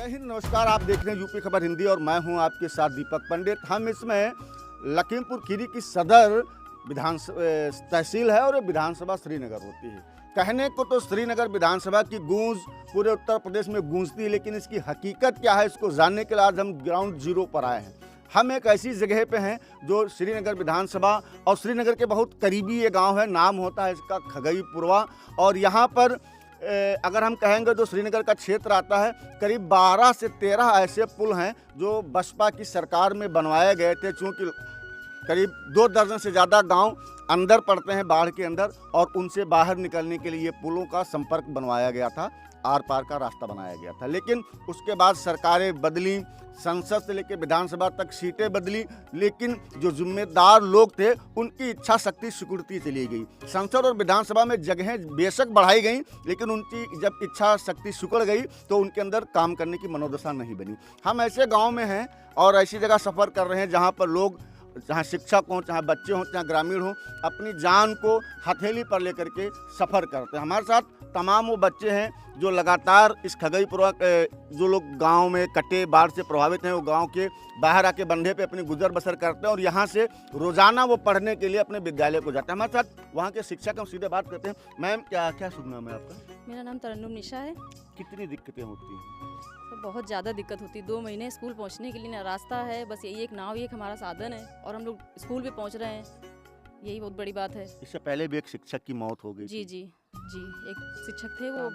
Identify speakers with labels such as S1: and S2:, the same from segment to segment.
S1: जय हिंद, नमस्कार। आप देख रहे हैं यूपी खबर हिंदी और मैं हूं आपके साथ दीपक पंडित। हम इसमें लखीमपुर खीरी की सदर तहसील है और ये विधानसभा श्रीनगर होती है। कहने को तो श्रीनगर विधानसभा की गूंज पूरे उत्तर प्रदेश में गूंजती है, लेकिन इसकी हकीकत क्या है इसको जानने के लिए आज हम ग्राउंड जीरो पर आए हैं। हम एक ऐसी जगह पे हैं जो श्रीनगर विधानसभा और श्रीनगर के बहुत करीबी ये गांव है। नाम होता है इसका खगईपुरवा। और यहाँ पर अगर हम कहेंगे जो श्रीनगर का क्षेत्र आता है, करीब 12 से 13 ऐसे पुल हैं जो बसपा की सरकार में बनवाए गए थे। चूँकि करीब 2 दर्जन से ज़्यादा गांव अंदर पड़ते हैं बाढ़ के अंदर, और उनसे बाहर निकलने के लिए पुलों का संपर्क बनवाया गया था, आर पार का रास्ता बनाया गया था। लेकिन उसके बाद सरकारें बदली, संसद से लेकर विधानसभा तक सीटें बदली, लेकिन जो जिम्मेदार लोग थे उनकी इच्छा शक्ति सिकुड़ती चली गई। संसद और विधानसभा में जगहें बेशक बढ़ाई गई, लेकिन उनकी जब इच्छा शक्ति सिकुड़ गई तो उनके अंदर काम करने की मनोदशा नहीं बनी। हम ऐसे गाँव में हैं और ऐसी जगह सफ़र कर रहे हैं जहाँ पर लोग, चाहे शिक्षक हों, चाहे बच्चे हों, चाहे ग्रामीण हों, अपनी जान को हथेली पर लेकर के सफ़र करते हैं। हमारे साथ तमाम वो बच्चे हैं जो लगातार इस खगईपुरवा जो लोग गांव में कटे बाढ़ से प्रभावित हैं, वो गांव के बाहर आके बंधे पे अपनी गुजर बसर करते हैं और यहाँ से रोजाना वो पढ़ने के लिए अपने विद्यालय को जाते हैं। हमारे साथ वहाँ के शिक्षक हम सीधे बात करते हैं। मैम, क्या क्या शुभ नाम है आपका?
S2: मेरा नाम तरन्नुम निशा है।
S1: कितनी दिक्कतें होती हैं?
S2: बहुत ज़्यादा दिक्कत होती है। 2 महीने स्कूल पहुंचने के लिए ना रास्ता है, बस यही एक नाव, एक हमारा साधन है और हम लोग स्कूल भी पहुंच रहे हैं, यही बहुत बड़ी बात है।
S1: इससे पहले भी एक शिक्षक की मौत हो गई
S2: जी जी जी, एक शिक्षक थे, वो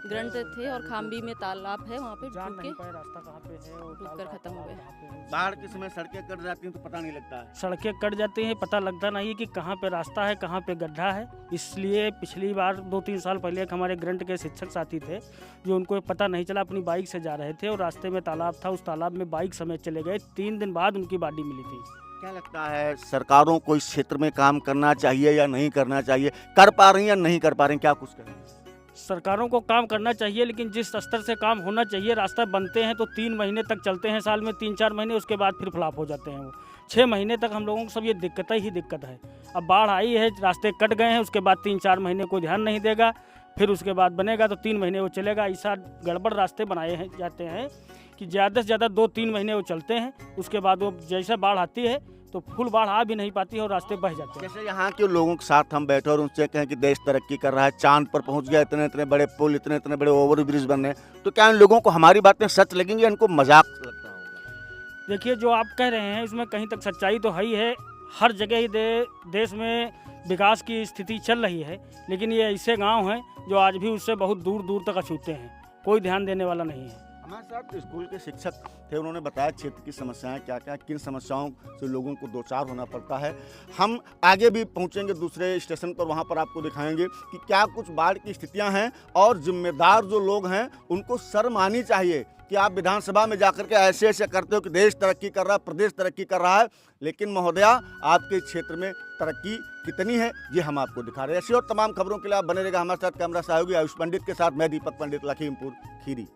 S2: ग्रंट थे और खाम्बी में तालाब है, वहाँ पे डूब के
S3: रास्ता कहाँ पे है और
S2: डूब कर खत्म हो गए।
S1: बाढ़ के समय सड़कें कट जाती हैं तो पता नहीं लगता है।
S3: सड़कें कट जाती हैं, पता लगता नहीं है कि कहाँ पे रास्ता है, कहाँ पे गड्ढा है। इसलिए पिछली बार 2-3 साल पहले एक हमारे ग्रंट के शिक्षक साथी थे जो उनको पता नहीं चला, अपनी बाइक से जा रहे थे और रास्ते में तालाब था, उस तालाब में बाइक समेत चले गए। 3 दिन बाद उनकी बॉडी मिली थी।
S1: क्या लगता है सरकारों को इस क्षेत्र में काम करना चाहिए या नहीं करना चाहिए? कर पा रही हैं या नहीं कर पा रही हैं? क्या कुछ करें?
S3: सरकारों को काम करना चाहिए, लेकिन जिस स्तर से काम होना चाहिए, रास्ता बनते हैं तो 3 महीने तक चलते हैं, साल में 3-4 महीने, उसके बाद फिर फ्लॉप हो जाते हैं। वो 6 महीने तक हम लोगों को सब ये दिक्कत ही दिक्कत है। अब बाढ़ आई है, रास्ते कट गए हैं, उसके बाद 3-4 महीने कोई ध्यान नहीं देगा, फिर उसके बाद बनेगा तो 3 महीने वो चलेगा। ऐसा गड़बड़ रास्ते बनाए जाते हैं कि ज़्यादा से ज़्यादा 2-3 महीने वो चलते हैं, उसके बाद वो जैसा बाढ़ आती है तो फुल बाढ़ आ भी नहीं पाती है और रास्ते बह जाते हैं।
S1: जैसे यहाँ के लोगों के साथ हम बैठे और उनसे कहें कि देश तरक्की कर रहा है, चांद पर पहुँच गया, इतने इतने बड़े पुल, इतने इतने बड़े ओवर ब्रिज बन रहे हैं, तो क्या इन लोगों को हमारी बातें सच लगेंगी या इनको मजाक लगता होगा?
S3: देखिए, जो आप कह रहे हैं इसमें कहीं तक सच्चाई तो है ही है। हर जगह ही देश में विकास की स्थिति चल रही है, लेकिन ये ऐसे गांव हैं जो आज भी उससे बहुत दूर दूर तक अछूते हैं, कोई ध्यान देने वाला नहीं है।
S1: हमारे साथ स्कूल के शिक्षक थे, उन्होंने बताया क्षेत्र की समस्याएं क्या क्या, किन समस्याओं से लोगों को 2-4 होना पड़ता है। हम आगे भी पहुंचेंगे दूसरे स्टेशन पर, वहां पर आपको दिखाएंगे कि क्या कुछ बाढ़ की स्थितियां हैं और जिम्मेदार जो लोग हैं उनको शर्म आनी चाहिए कि आप विधानसभा में जाकर के ऐसे ऐसे करते हो कि देश तरक्की कर रहा है, प्रदेश तरक्की कर रहा है, लेकिन महोदया आपके क्षेत्र में तरक्की कितनी है ये हम आपको दिखा रहे हैं। ऐसी और तमाम खबरों के लिए आप बने रहेगा हमारे साथ। कैमरा सहयोगी आयुष पंडित के साथ मैं दीपक पंडित, लखीमपुर खीरी।